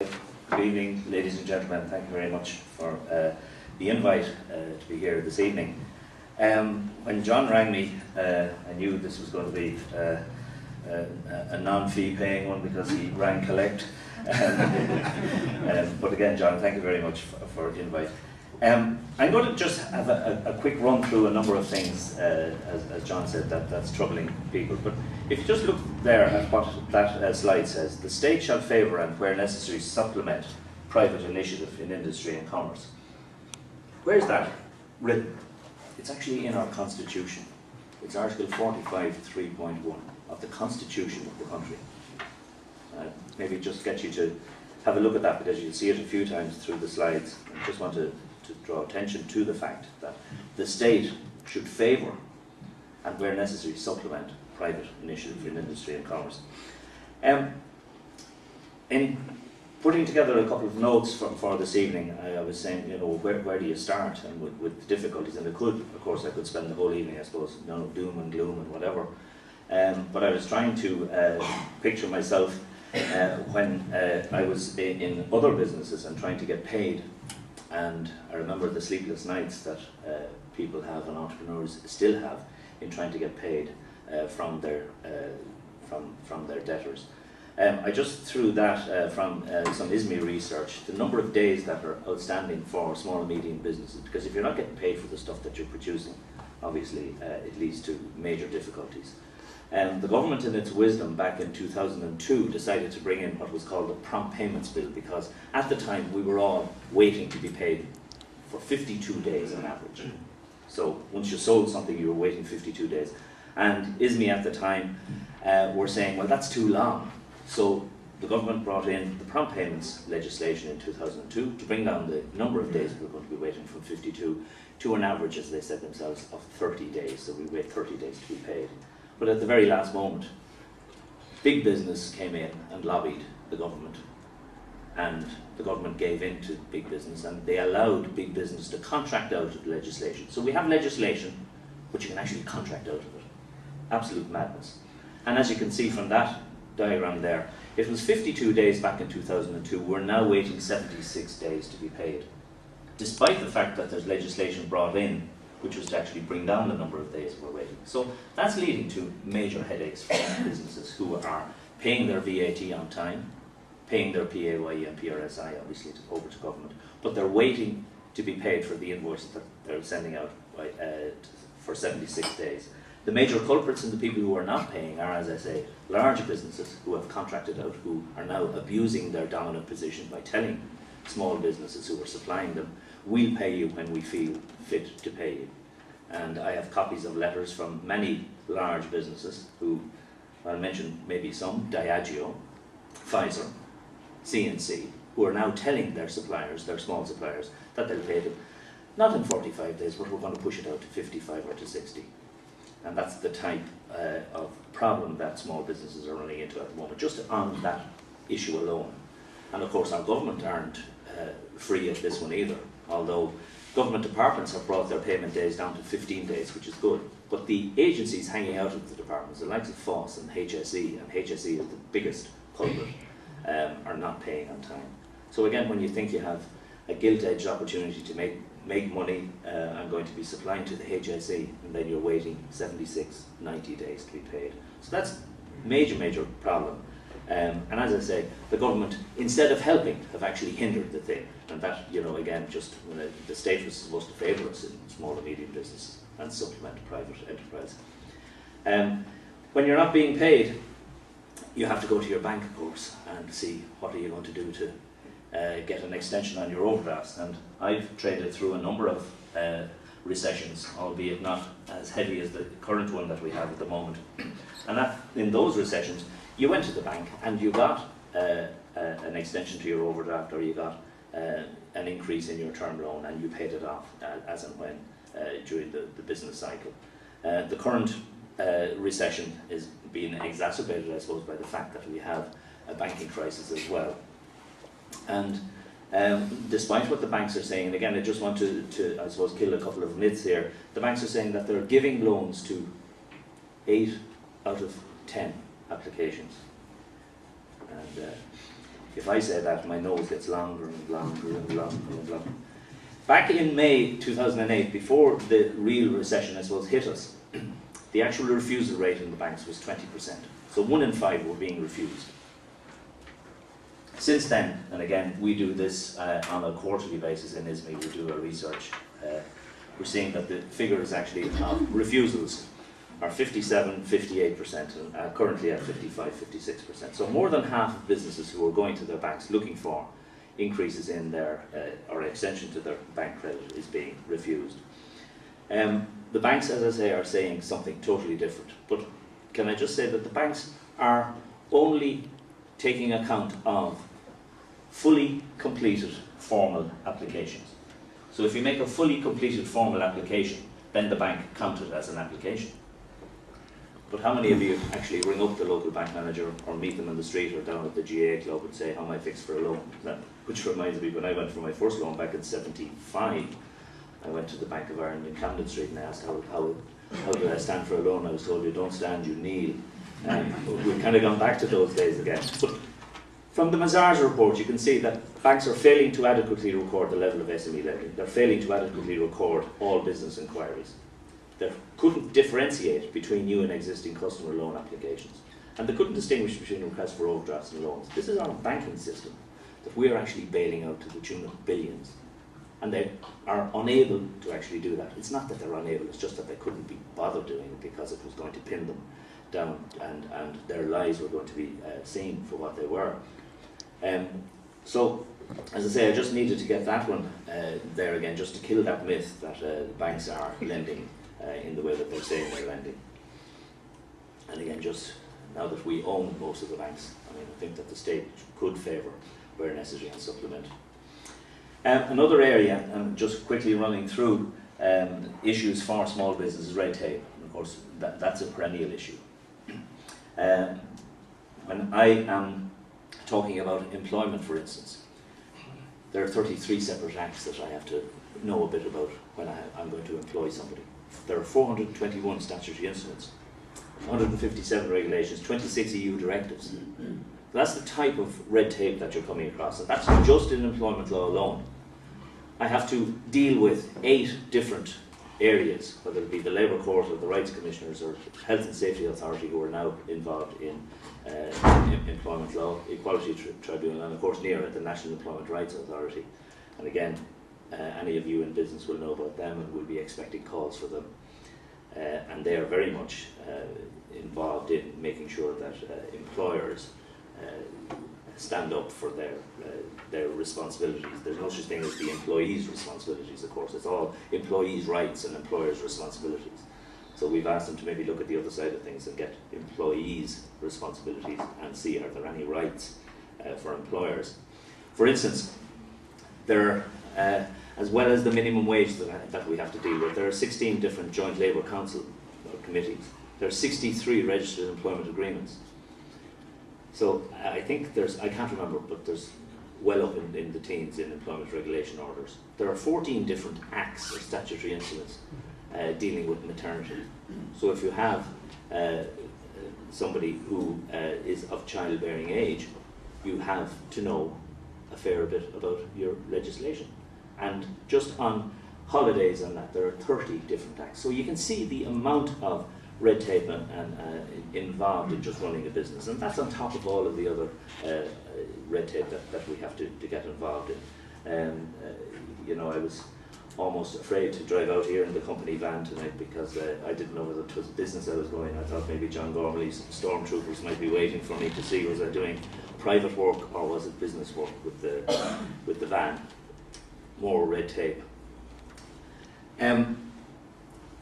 Good evening, ladies and gentlemen. Thank you very much for the invite to be here this evening. When John rang me, I knew this was going to be a non-fee paying one because he rang collect. But again, John, thank you very much for the invite. I'm going to just have a quick run through a number of things, as John said, that's troubling people. But if you just look there at what that slide says, the state shall favour and where necessary supplement private initiative in industry and commerce. Where's that written? It's actually in our constitution. It's Article 45(3.1) of the Constitution of the country. Maybe just get you to have a look at that because you'll see it a few times through the slides. I just want to draw attention to the fact that the state should favour and where necessary supplement private initiative in industry and commerce. In putting together a couple of notes for this evening, I was saying, you know, where do you start and with the difficulties? And of course I could spend the whole evening, I suppose, you know, doom and gloom and whatever. But I was trying to picture myself when I was in other businesses and trying to get paid. And I remember the sleepless nights that people have and entrepreneurs still have in trying to get paid from their debtors. I just threw that from some ISME research, the number of days that are outstanding for small and medium businesses, because if you're not getting paid for the stuff that you're producing, obviously it leads to major difficulties. The government, in its wisdom, back in 2002, decided to bring in what was called the Prompt Payments Bill, because at the time we were all waiting to be paid for 52 days on average. So once you sold something, you were waiting 52 days. And ISME at the time were saying, well, that's too long. So the government brought in the prompt payments legislation in 2002 to bring down the number of days we're going to be waiting from 52 to an average, as they said themselves, of 30 days. So we wait 30 days to be paid. But at the very last moment, big business came in and lobbied the government. And the government gave in to big business, and they allowed big business to contract out of the legislation. So we have legislation, but you can actually contract out of it. Absolute madness. And as you can see from that diagram there, it was 52 days back in 2002. We're now waiting 76 days to be paid, despite the fact that there's legislation brought in which was to actually bring down the number of days we're waiting. So that's leading to major headaches for businesses who are paying their VAT on time, paying their PAYE and PRSI obviously over to government, but they're waiting to be paid for the invoices that they're sending out for 76 days. The major culprits and the people who are not paying are, as I say, large businesses who have contracted out, who are now abusing their dominant position by telling small businesses who are supplying them, we'll pay you when we feel fit to pay you. And I have copies of letters from many large businesses who, I'll mention maybe some, Diageo, Pfizer, CNC, who are now telling their suppliers, their small suppliers, that they'll pay them, not in 45 days, but we're going to push it out to 55 or to 60. And that's the type of problem that small businesses are running into at the moment, just on that issue alone. And of course our government aren't free of this one either, although government departments have brought their payment days down to 15 days, which is good. But the agencies hanging out of the departments, the likes of FOSS and HSE is the biggest culprit, are not paying on time. So again, when you think you have a gilt-edged opportunity to make money, I'm going to be supplying to the HSE, and then you're waiting 76, 90 days to be paid. So that's major problem. And as I say, the government, instead of helping, have actually hindered the thing. And that, you know, again, just the state was supposed to favour us in small and medium business and supplement private enterprise. When you're not being paid, you have to go to your bank, of course, and see what are you going to do to get an extension on your overdrafts. And I've traded through a number of recessions, albeit not as heavy as the current one that we have at the moment. And that, in those recessions, you went to the bank and you got an extension to your overdraft, or you got an increase in your term loan, and you paid it off as and when during the business cycle. The current recession is being exacerbated, I suppose, by the fact that we have a banking crisis as well. And despite what the banks are saying, and again I just want to I suppose kill a couple of myths here, the banks are saying that they're giving loans to 8 out of 10 applications. And If I say that, my nose gets longer and longer and longer and longer. Back in May 2008, before the real recession, I suppose, hit us, the actual refusal rate in the banks was 20%. So 1 in 5 were being refused. Since then, and again, we do this on a quarterly basis in ISME, we do our research. We're seeing that the figures actually of refusals are 57, 58%, and currently at 55, 56%. So more than half of businesses who are going to their banks looking for increases in their, or extension to their bank credit is being refused. The banks, as I say, are saying something totally different. But can I just say that the banks are only taking account of fully completed formal applications. So if you make a fully completed formal application, then the bank counts it as an application. But how many of you actually ring up the local bank manager or meet them in the street or down at the GA club and say, how am I fixed for a loan? Which reminds me, when I went for my first loan back in '75, I went to the Bank of Ireland in Camden Street and asked how did I stand for a loan. I was told, you don't stand, you kneel. We've kind of gone back to those days again. But from the Mazars report, you can see that banks are failing to adequately record the level of SME lending. They're failing to adequately record all business inquiries. They couldn't differentiate between new and existing customer loan applications. And they couldn't distinguish between requests for overdrafts and loans. This is our banking system that we are actually bailing out to the tune of billions. And they are unable to actually do that. It's not that they're unable, it's just that they couldn't be bothered doing it because it was going to pin them down and their lives were going to be seen for what they were. So, as I say, I just needed to get that one there again, just to kill that myth that banks are lending in the way that they're saying they're lending. And again, just now that we own most of the banks, I mean, I think that the state could favour, where necessary, and supplement. Another area, and just quickly running through issues for small businesses, red tape. And of course, that's a perennial issue. When I am talking about employment, for instance, there are 33 separate acts that I have to know a bit about when I'm going to employ somebody. There are 421 statutory instruments, 157 regulations, 26 EU directives. That's the type of red tape that you're coming across, and that's just in employment law alone. I have to deal with 8 different areas, whether it be the Labour Court or the Rights Commissioners or Health and Safety Authority, who are now involved in Employment Law, Equality Tribunal, and of course NERA, the National Employment Rights Authority. And again, any of you in business will know about them and will be expecting calls for them. And they are very much involved in making sure that employers stand up for their responsibilities. There's no such thing as the employees' responsibilities, of course. It's all employees' rights and employers' responsibilities. So we've asked them to maybe look at the other side of things and get employees' responsibilities and see are there any rights for employers. For instance, there are, as well as the minimum wage that we have to deal with, there are 16 different joint labour council committees. There are 63 registered employment agreements. So I think there's, I can't remember, but there's well up in the teens in employment regulation orders. There are 14 different acts or statutory instruments dealing with maternity. So if you have somebody who is of childbearing age, you have to know a fair bit about your legislation. And just on holidays and that, there are 30 different acts. So you can see the amount of red tape and involved in just running a business, and that's on top of all of the other red tape that we have to get involved in. You know, I was almost afraid to drive out here in the company van tonight because I didn't know whether it was business I was going. I thought maybe John Gormley's stormtroopers might be waiting for me to see was I doing private work or was it business work with the van. More red tape.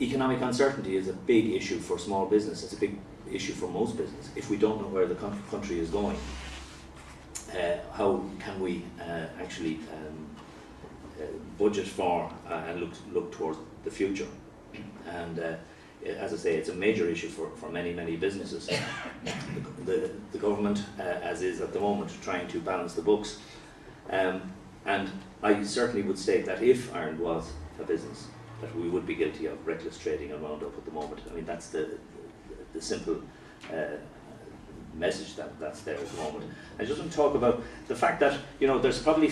Economic uncertainty is a big issue for small business. It's a big issue for most business. If we don't know where the country is going, how can we actually budget for and look towards the future? And as I say, it's a major issue for many businesses. The government, as is at the moment, trying to balance the books. And I certainly would state that if Ireland was a business, that we would be guilty of reckless trading and wound up at the moment. I mean, that's the simple message that's there at the moment. I just want to talk about the fact that, you know, there's probably